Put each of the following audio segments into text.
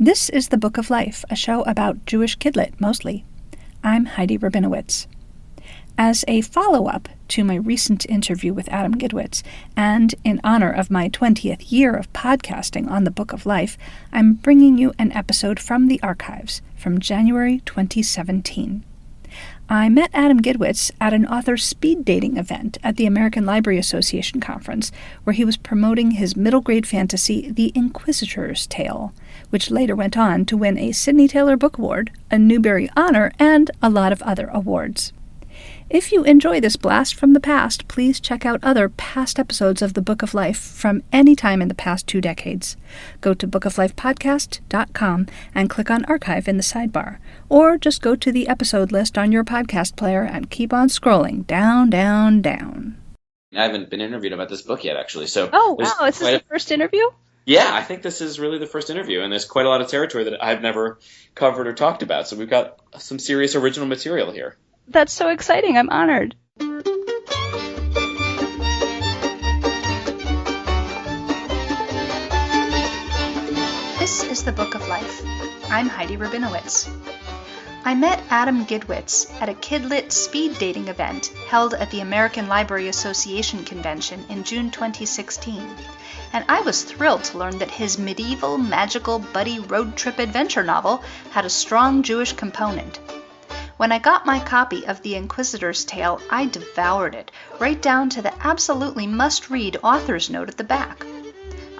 This is The Book of Life, a show about Jewish kidlit, mostly. I'm Heidi Rabinowitz. As a follow-up to my recent interview with Adam Gidwitz, and in honor of my 20th year of podcasting on The Book of Life, I'm bringing you an episode from the archives from January 2017. I met Adam Gidwitz at an author speed dating event at the American Library Association conference, where he was promoting his middle grade fantasy, The Inquisitor's Tale, which later went on to win a Sidney Taylor Book Award, a Newbery Honor, and a lot of other awards. If you enjoy this blast from the past, please check out other past episodes of The Book of Life from any time in the past 2 decades. Go to bookoflifepodcast.com and click on Archive in the sidebar, or just go to the episode list on your podcast player and keep on scrolling down, down, down. I haven't been interviewed about this book yet, actually. So oh, wow, is this the first interview? Yeah, I think this is really the first interview, and there's quite a lot of territory that I've never covered or talked about, so we've got some serious original material here. That's so exciting. I'm honored. This is The Book of Life. I'm Heidi Rabinowitz. I met Adam Gidwitz at a kidlit speed dating event held at the American Library Association convention in June 2016, and I was thrilled to learn that his medieval, magical, buddy road trip adventure novel had a strong Jewish component. When I got my copy of The Inquisitor's Tale, I devoured it, right down to the absolutely must-read author's note at the back.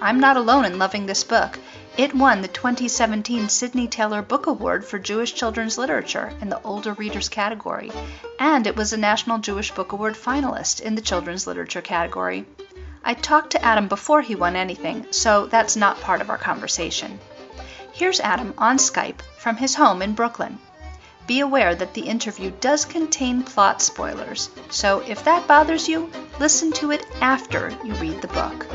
I'm not alone in loving this book. It won the 2017 Sidney Taylor Book Award for Jewish Children's Literature in the Older Readers category, and it was a National Jewish Book Award finalist in the Children's Literature category. I talked to Adam before he won anything, so that's not part of our conversation. Here's Adam on Skype from his home in Brooklyn. Be aware that the interview does contain plot spoilers, so if that bothers you, listen to it after you read the book.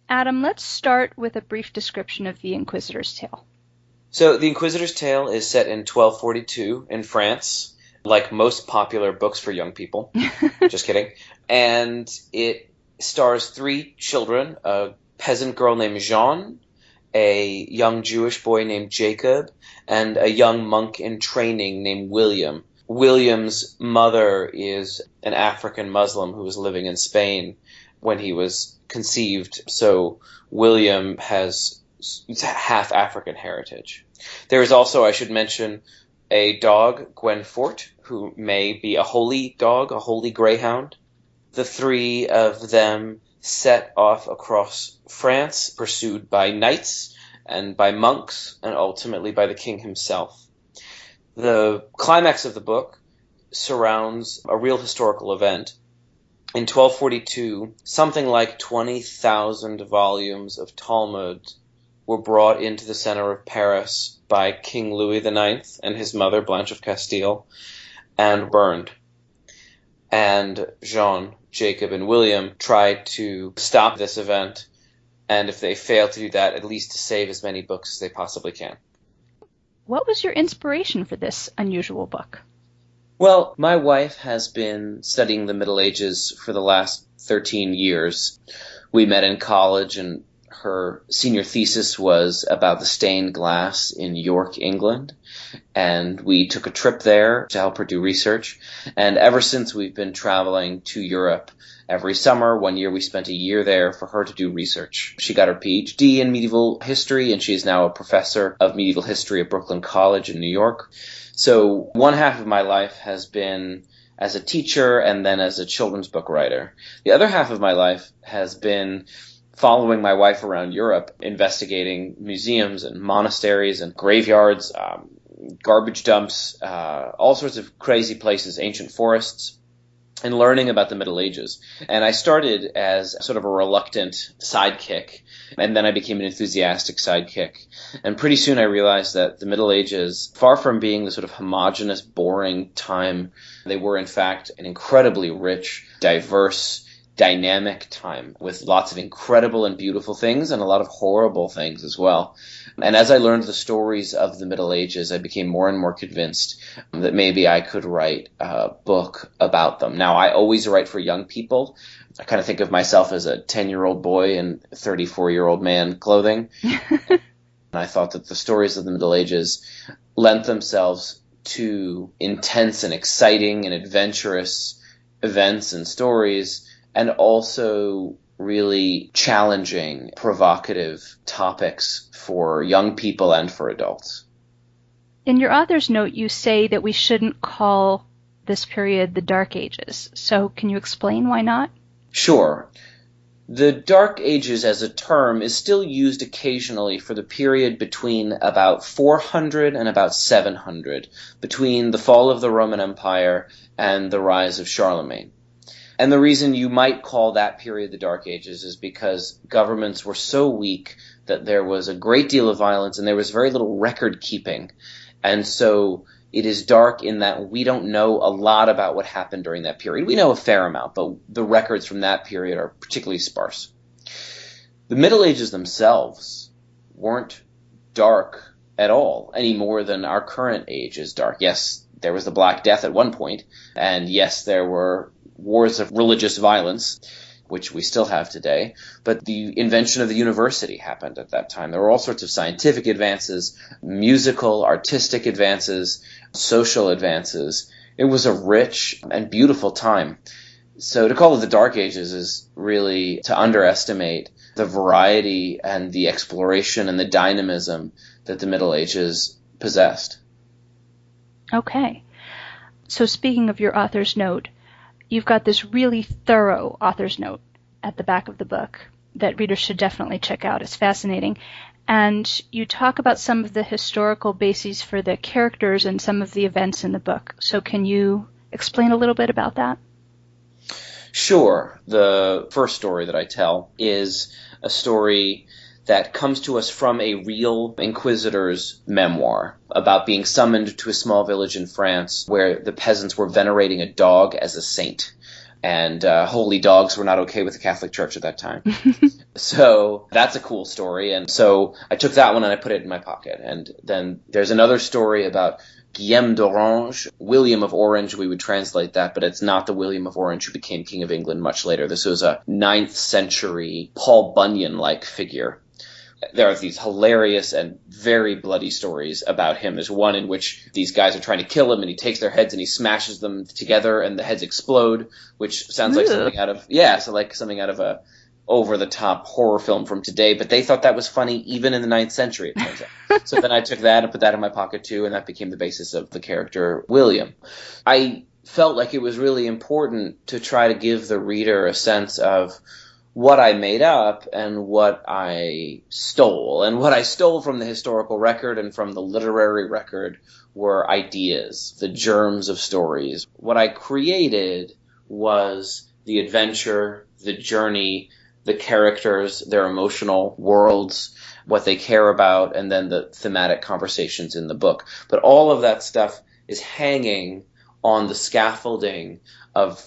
Adam, let's start with a brief description of The Inquisitor's Tale. So, The Inquisitor's Tale is set in 1242 in France, like most popular books for young people. Just kidding. And it stars 3 children, a peasant girl named Jean, a young Jewish boy named Jacob, and a young monk in training named William. William's mother is an African Muslim who was living in Spain when he was conceived, so William has half African heritage. There is also, I should mention, a dog, Gwenfort, who may be a holy dog, a holy greyhound. The 3 of them set off across France, pursued by knights and by monks, and ultimately by the king himself. The climax of the book surrounds a real historical event. In 1242, something like 20,000 volumes of Talmud were brought into the center of Paris by King Louis IX and his mother, Blanche of Castile, and burned. And Jean, Jacob, and William tried to stop this event, and if they fail to do that, at least to save as many books as they possibly can. What was your inspiration for this unusual book? Well, my wife has been studying the Middle Ages for the last 13 years. We met in college, and her senior thesis was about the stained glass in York, England. And we took a trip there to help her do research. And ever since, we've been traveling to Europe every summer. One year we spent a year there for her to do research. She got her PhD in medieval history, and she is now a professor of medieval history at Brooklyn College in New York. So one half of my life has been as a teacher and then as a children's book writer. The other half of my life has been following my wife around Europe, investigating museums and monasteries and graveyards, garbage dumps, all sorts of crazy places, ancient forests, and learning about the Middle Ages. And I started as sort of a reluctant sidekick, and then I became an enthusiastic sidekick. And pretty soon I realized that the Middle Ages, far from being the sort of homogeneous, boring time, they were in fact an incredibly rich, diverse, dynamic time with lots of incredible and beautiful things and a lot of horrible things as well. And as I learned the stories of the Middle Ages, I became more and more convinced that maybe I could write a book about them. Now, I always write for young people. I kind of think of myself as a 10-year-old boy in 34-year-old man clothing. And I thought that the stories of the Middle Ages lent themselves to intense and exciting and adventurous events and stories, and also really challenging, provocative topics for young people and for adults. In your author's note, you say that we shouldn't call this period the Dark Ages. So can you explain why not? Sure. The Dark Ages as a term is still used occasionally for the period between about 400 and about 700, between the fall of the Roman Empire and the rise of Charlemagne. And the reason you might call that period the Dark Ages is because governments were so weak that there was a great deal of violence and there was very little record keeping. And so it is dark in that we don't know a lot about what happened during that period. We know a fair amount, but the records from that period are particularly sparse. The Middle Ages themselves weren't dark at all, any more than our current age is dark. Yes, there was the Black Death at one point, and yes, there were wars of religious violence, which we still have today, but the invention of the university happened at that time. There were all sorts of scientific advances, musical, artistic advances, social advances. It was a rich and beautiful time. So to call it the Dark Ages is really to underestimate the variety and the exploration and the dynamism that the Middle Ages possessed. Okay. So speaking of your author's note, you've got this really thorough author's note at the back of the book that readers should definitely check out. It's fascinating. And you talk about some of the historical bases for the characters and some of the events in the book. So can you explain a little bit about that? Sure. The first story that I tell is a story that comes to us from a real inquisitor's memoir about being summoned to a small village in France where the peasants were venerating a dog as a saint. And holy dogs were not okay with the Catholic Church at that time. So that's a cool story. And so I took that one and I put it in my pocket. And then there's another story about Guillaume d'Orange, William of Orange, we would translate that, but it's not the William of Orange who became King of England much later. This was a 9th century Paul Bunyan-like figure. There are these hilarious and very bloody stories about him. There's one in which these guys are trying to kill him and he takes their heads and he smashes them together and the heads explode, which sounds like something out of a over-the-top horror film from today, but they thought that was funny even in the 9th century, it turns out. So then I took that and put that in my pocket too, and that became the basis of the character William. I felt like it was really important to try to give the reader a sense of what I made up and what I stole. And what I stole from the historical record and from the literary record were ideas, the germs of stories. What I created was the adventure, the journey, the characters, their emotional worlds, what they care about, and then the thematic conversations in the book. But all of that stuff is hanging on the scaffolding of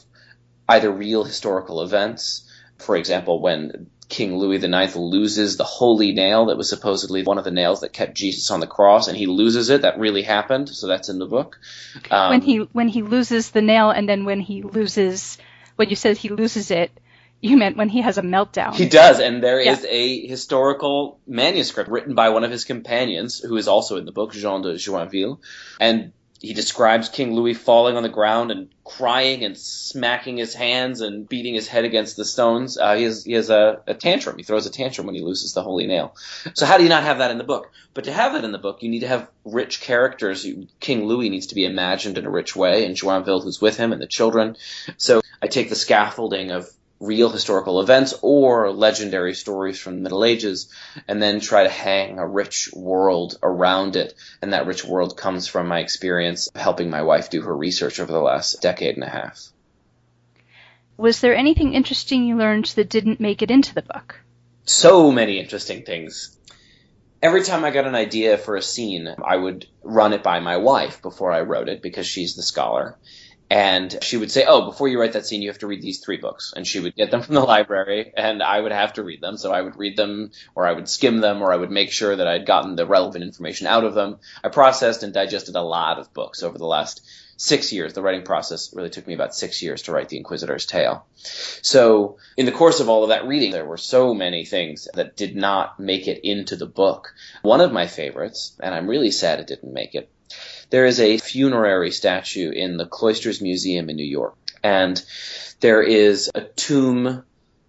either real historical events. For example, when King Louis IX loses the holy nail that was supposedly one of the nails that kept Jesus on the cross, and he loses it. That really happened, so that's in the book. When he loses the nail, and then when you said he loses it, you meant when he has a meltdown. He does, and there is a historical manuscript written by one of his companions, who is also in the book, Jean de Joinville, and he describes King Louis falling on the ground and crying and smacking his hands and beating his head against the stones. He has a tantrum. He throws a tantrum when he loses the holy nail. So how do you not have that in the book? But to have that in the book, you need to have rich characters. King Louis needs to be imagined in a rich way, and Joinville, who's with him, and the children. So I take the scaffolding of real historical events or legendary stories from the Middle Ages, and then try to hang a rich world around it. And that rich world comes from my experience helping my wife do her research over the last decade and a half. Was there anything interesting you learned that didn't make it into the book? So many interesting things. Every time I got an idea for a scene, I would run it by my wife before I wrote it, because she's the scholar. And she would say, oh, before you write that scene, you have to read these 3 books. And she would get them from the library, and I would have to read them. So I would read them, or I would skim them, or I would make sure that I'd gotten the relevant information out of them. I processed and digested a lot of books over the last 6 years. The writing process really took me about 6 years to write The Inquisitor's Tale. So in the course of all of that reading, there were so many things that did not make it into the book. One of my favorites, and I'm really sad it didn't make it, there is a funerary statue in the Cloisters Museum in New York, and there is a tomb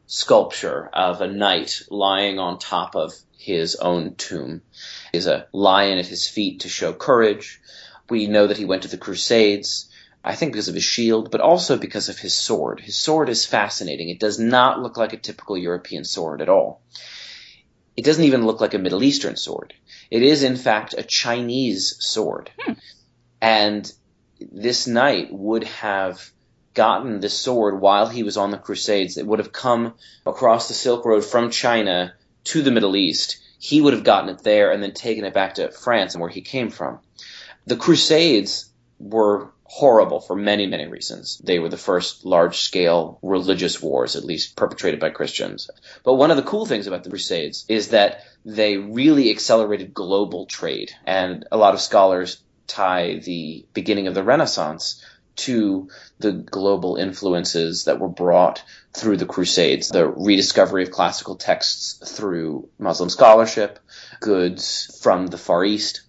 sculpture of a knight lying on top of his own tomb. There's a lion at his feet to show courage. We know that he went to the Crusades, I think because of his shield, but also because of his sword. His sword is fascinating. It does not look like a typical European sword at all. It doesn't even look like a Middle Eastern sword. It is, in fact, a Chinese sword. And this knight would have gotten this sword while he was on the Crusades. It would have come across the Silk Road from China to the Middle East. He would have gotten it there and then taken it back to France and where he came from. The Crusades were horrible for many, many reasons. They were the first large-scale religious wars, at least perpetrated by Christians. But one of the cool things about the Crusades is that they really accelerated global trade. And a lot of scholars tie the beginning of the Renaissance to the global influences that were brought through the Crusades, the rediscovery of classical texts through Muslim scholarship, goods from the Far East.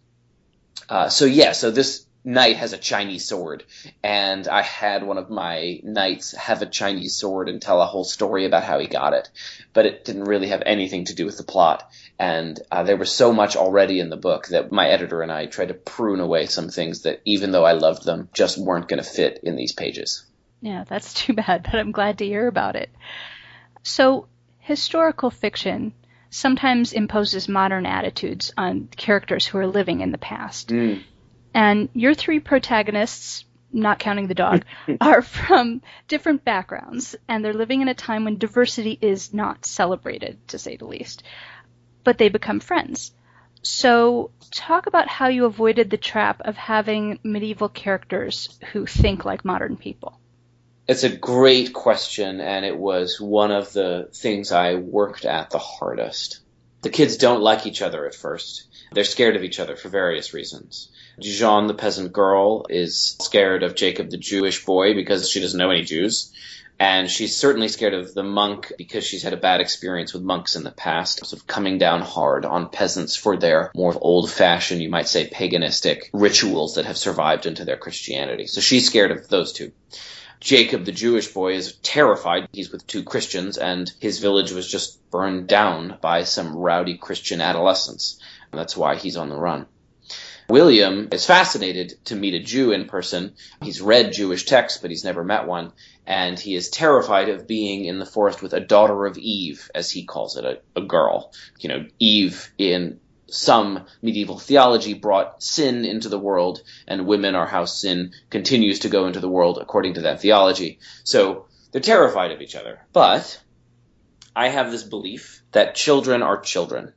So this knight has a Chinese sword, and I had one of my knights have a Chinese sword and tell a whole story about how he got it, but it didn't really have anything to do with the plot, and there was so much already in the book that my editor and I tried to prune away some things that, even though I loved them, just weren't going to fit in these pages. Yeah, that's too bad, but I'm glad to hear about it. So, historical fiction sometimes imposes modern attitudes on characters who are living in the past. And your 3 protagonists, not counting the dog, are from different backgrounds, and they're living in a time when diversity is not celebrated, to say the least. But they become friends. So talk about how you avoided the trap of having medieval characters who think like modern people. It's a great question, and it was one of the things I worked at the hardest. The kids don't like each other at first. They're scared of each other for various reasons. Jean, the peasant girl, is scared of Jacob, the Jewish boy, because she doesn't know any Jews. And she's certainly scared of the monk because she's had a bad experience with monks in the past, sort of coming down hard on peasants for their more old-fashioned, you might say, paganistic rituals that have survived into their Christianity. So she's scared of those two. Jacob, the Jewish boy, is terrified. He's with 2 Christians, and his village was just burned down by some rowdy Christian adolescents. And that's why he's on the run. William is fascinated to meet a Jew in person. He's read Jewish texts, but he's never met one. And he is terrified of being in the forest with a daughter of Eve, as he calls it, a girl. You know, Eve in some medieval theology brought sin into the world, and women are how sin continues to go into the world according to that theology. So they're terrified of each other. But I have this belief that children are children.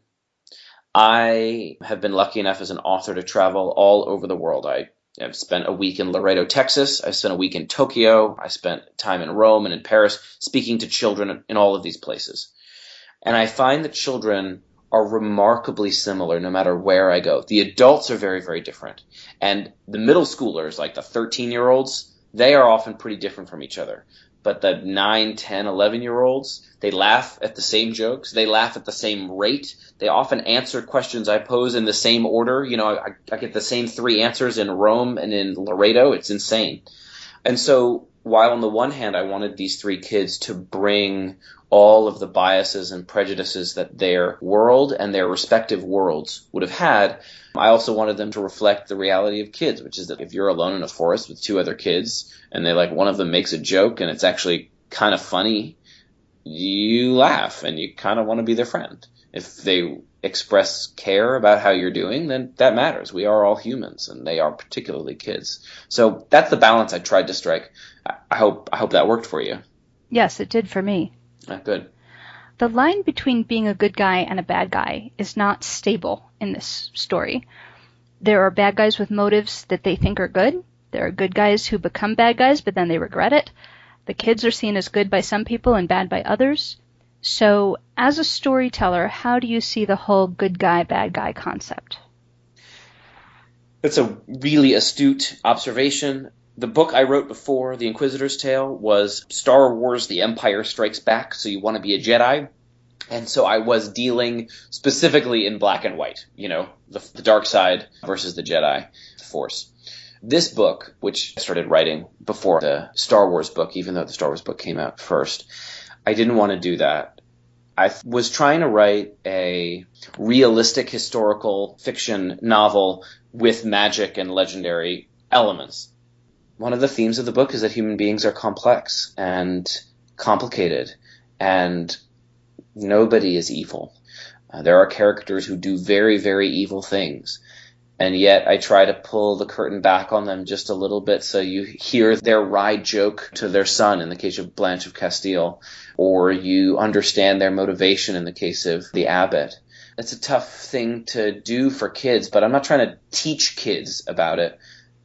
I have been lucky enough as an author to travel all over the world. I have spent a week in Laredo, Texas. I spent a week in Tokyo. I spent time in Rome and in Paris speaking to children in all of these places. And I find that children are remarkably similar no matter where I go. The adults are very, very different. And the middle schoolers, like the 13-year-olds, they are often pretty different from each other. But the 9, 10, 11-year-olds, they laugh at the same jokes. They laugh at the same rate. They often answer questions I pose in the same order. You know, I get the same 3 answers in Rome and in Laredo. It's insane. And so while on the one hand I wanted these 3 kids to bring all of the biases and prejudices that their world and their respective worlds would have had, I also wanted them to reflect the reality of kids, which is that if you're alone in a forest with 2 other kids and one of them makes a joke and it's actually kind of funny, you laugh and you kind of want to be their friend. If they express care about how you're doing, then that matters. We are all humans, and they are particularly kids. So that's the balance I tried to strike. I hope that worked for you. Yes, it did for me. Good. The line between being a good guy and a bad guy is not stable in this story. There are bad guys with motives that they think are good, There are good guys who become bad guys, but then they regret it. The kids are seen as good by some people and bad by others. So, as a storyteller, how do you see the whole good guy, bad guy concept? That's a really astute observation. The book I wrote before, The Inquisitor's Tale, was Star Wars: The Empire Strikes Back, so you want to be a Jedi. And so I was dealing specifically in black and white, the dark side versus the Jedi Force. This book, which I started writing before the Star Wars book, even though the Star Wars book came out first, I didn't want to do that. I was trying to write a realistic historical fiction novel with magic and legendary elements. One of the themes of the book is that human beings are complex and complicated, and nobody is evil. There are characters who do very, very evil things, and yet I try to pull the curtain back on them just a little bit so you hear their wry joke to their son in the case of Blanche of Castile, or you understand their motivation in the case of the abbot. It's a tough thing to do for kids, but I'm not trying to teach kids about it.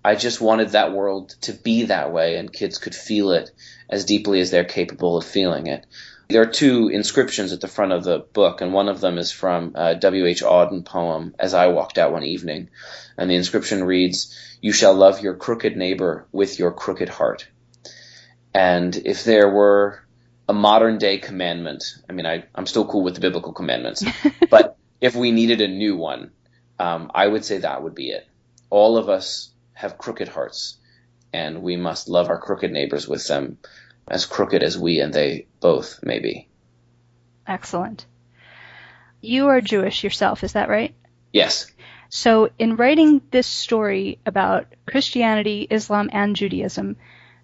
I just wanted that world to be that way, and kids could feel it as deeply as they're capable of feeling it. There are two inscriptions at the front of the book, and one of them is from a W.H. Auden poem, As I Walked Out One Evening. And the inscription reads, "You shall love your crooked neighbor with your crooked heart." And if there were a modern-day commandment, I'm still cool with the biblical commandments, but if we needed a new one, I would say that would be it. All of us have crooked hearts, and we must love our crooked neighbors with them as crooked as we and they both may be. Excellent. You are Jewish yourself, is that right? Yes. So in writing this story about Christianity, Islam, and Judaism,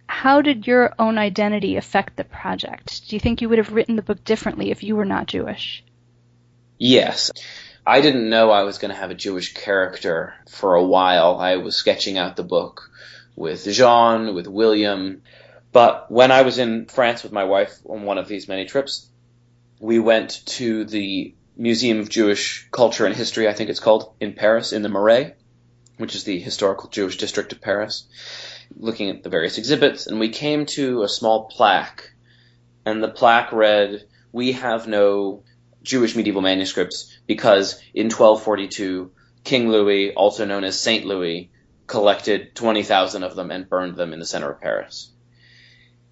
how did your own identity affect the project? Do you think you would have written the book differently if you were not Jewish? Yes. I didn't know I was going to have a Jewish character for a while. I was sketching out the book with Jean, with William. But when I was in France with my wife on one of these many trips, we went to the Museum of Jewish Culture and History, I think it's called, in Paris, in the Marais, which is the historical Jewish district of Paris, looking at the various exhibits. And we came to a small plaque, and the plaque read, "We have no Jewish medieval manuscripts because in 1242, King Louis, also known as Saint Louis, collected 20,000 of them and burned them in the center of Paris."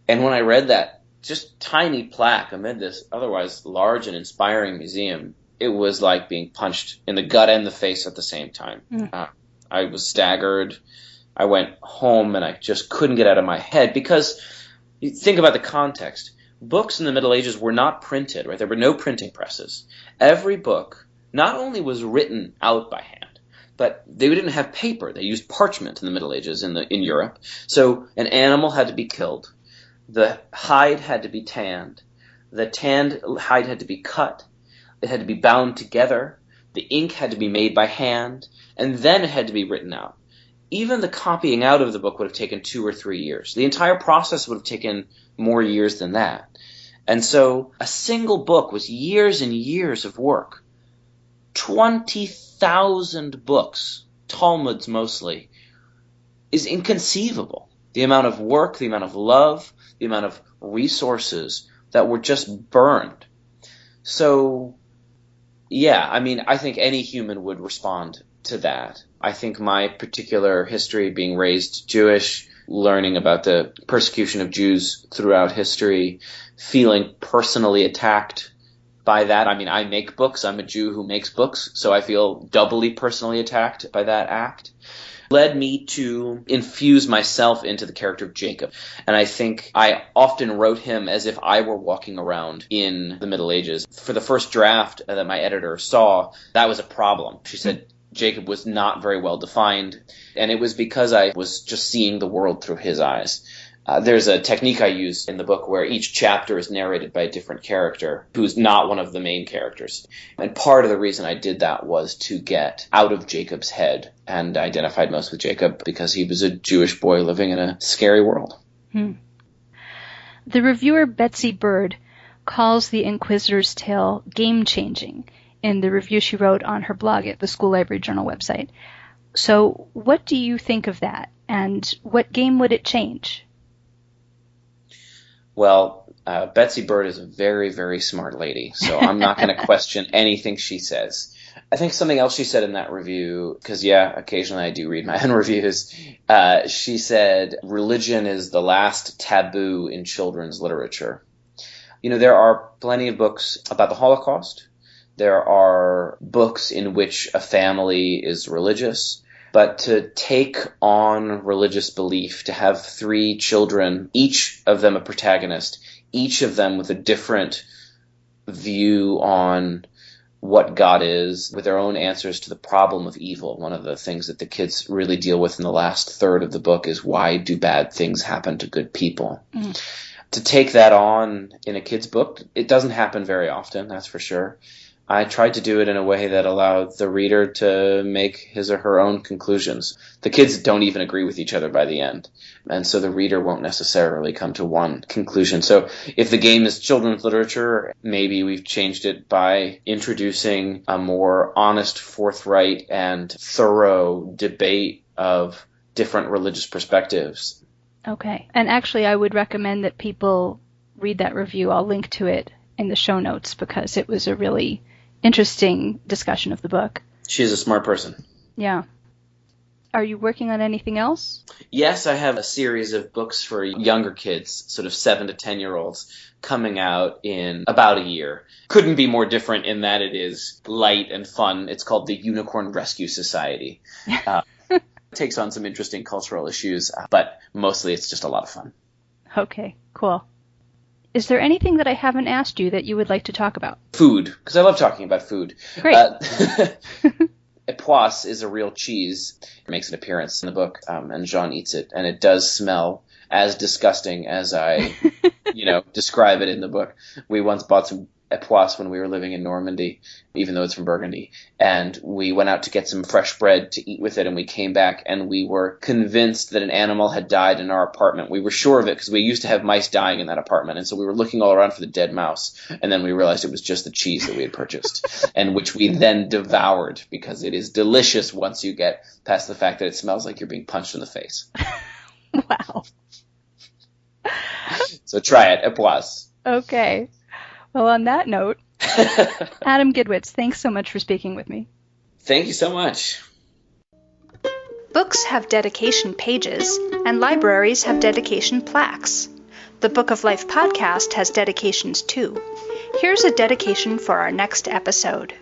And when I read that just tiny plaque amid this otherwise large and inspiring museum, it was like being punched in the gut and the face at the same time. I was staggered. I went home and I just couldn't get out of my head because you think about the context. Books in the Middle Ages were not printed, right? There were no printing presses. Every book not only was written out by hand, but they didn't have paper. They used parchment in the Middle Ages in Europe. So an animal had to be killed. The hide had to be tanned. The tanned hide had to be cut. It had to be bound together. The ink had to be made by hand. And then it had to be written out. Even the copying out of the book would have taken 2 or 3 years. The entire process would have taken more years than that. And so a single book was years and years of work. 20,000 books, Talmuds mostly, is inconceivable. The amount of work, the amount of love, the amount of resources that were just burned. So, yeah, I think any human would respond to that. I think my particular history, being raised Jewish, learning about the persecution of Jews throughout history, feeling personally attacked by that. I make books. I'm a Jew who makes books, so I feel doubly personally attacked by that act, led me to infuse myself into the character of Jacob. And I think I often wrote him as if I were walking around in the Middle Ages. For the first draft that my editor saw, that was a problem. She said Jacob was not very well defined, and it was because I was just seeing the world through his eyes. There's a technique I use in the book where each chapter is narrated by a different character who's not one of the main characters. And part of the reason I did that was to get out of Jacob's head, and identified most with Jacob because he was a Jewish boy living in a scary world. The reviewer Betsy Bird calls The Inquisitor's Tale game-changing in the review she wrote on her blog at the School Library Journal website. So what do you think of that, and what game would it change? Well, Betsy Bird is a very, very smart lady, so I'm not going to question anything she says. I think something else she said in that review, because, occasionally I do read my own reviews, she said religion is the last taboo in children's literature. There are plenty of books about the Holocaust. There are books in which a family is religious. But to take on religious belief, to have 3 children, each of them a protagonist, each of them with a different view on what God is, with their own answers to the problem of evil. One of the things that the kids really deal with in the last third of the book is, why do bad things happen to good people? Mm. To take that on in a kid's book, it doesn't happen very often, that's for sure. I tried to do it in a way that allowed the reader to make his or her own conclusions. The kids don't even agree with each other by the end, and so the reader won't necessarily come to one conclusion. So if the game is children's literature, maybe we've changed it by introducing a more honest, forthright, and thorough debate of different religious perspectives. Okay. And actually, I would recommend that people read that review. I'll link to it in the show notes because it was a really interesting discussion of the book. She is a smart person. Yeah. Are you working on anything else? Yes, I have a series of books for younger kids, sort of 7 to 10-year-olds, coming out in about a year. Couldn't be more different in that it is light and fun. It's called the Unicorn Rescue Society. It takes on some interesting cultural issues, but mostly it's just a lot of fun. Okay, cool. Is there anything that I haven't asked you that you would like to talk about? Food, because I love talking about food. Great. Epoisse is a real cheese. It makes an appearance in the book, and Jean eats it, and it does smell as disgusting as I, describe it in the book. We once bought some Epoisse when we were living in Normandy, even though it's from Burgundy, and we went out to get some fresh bread to eat with it, and we came back and we were convinced that an animal had died in our apartment. We were sure of it because we used to have mice dying in that apartment, and so we were looking all around for the dead mouse, and then we realized it was just the cheese that we had purchased, and which we then devoured because it is delicious once you get past the fact that it smells like you're being punched in the face. Wow. So try it, Epoisse. Okay. Well, on that note, Adam Gidwitz, thanks so much for speaking with me. Thank you so much. Books have dedication pages, and libraries have dedication plaques. The Book of Life podcast has dedications too. Here's a dedication for our next episode.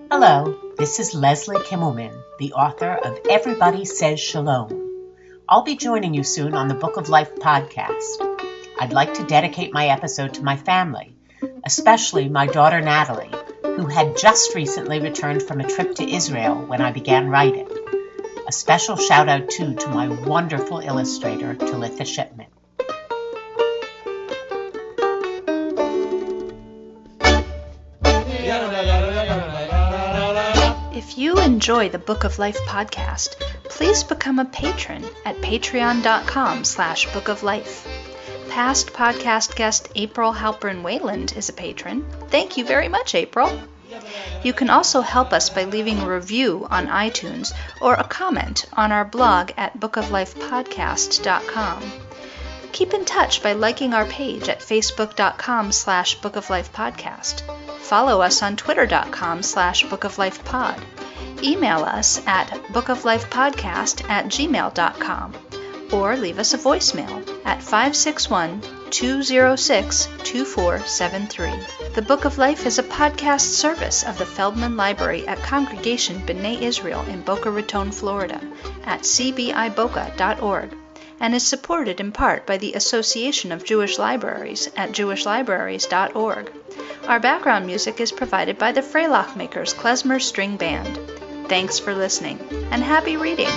Hello, this is Leslie Kimmelman, the author of Everybody Says Shalom. I'll be joining you soon on the Book of Life podcast. I'd like to dedicate my episode to my family, especially my daughter Natalie, who had just recently returned from a trip to Israel when I began writing. A special shout out too to my wonderful illustrator, Talitha Shipman. If you enjoy the Book of Life podcast, please become a patron at patreon.com/bookoflife. Past podcast guest April Halpern Wayland is a patron. Thank you very much, April. You can also help us by leaving a review on iTunes or a comment on our blog at bookoflifepodcast.com. Keep in touch by liking our page at facebook.com/bookoflifepodcast. Follow us on twitter.com/bookoflifepod. Email us at bookoflifepodcast@gmail.com. or leave us a voicemail at 561-206-2473. The Book of Life is a podcast service of the Feldman Library at Congregation B'nai Israel in Boca Raton, Florida, at cbiboca.org, and is supported in part by the Association of Jewish Libraries at jewishlibraries.org. Our background music is provided by the Freilach Makers Klezmer String Band. Thanks for listening, and happy reading!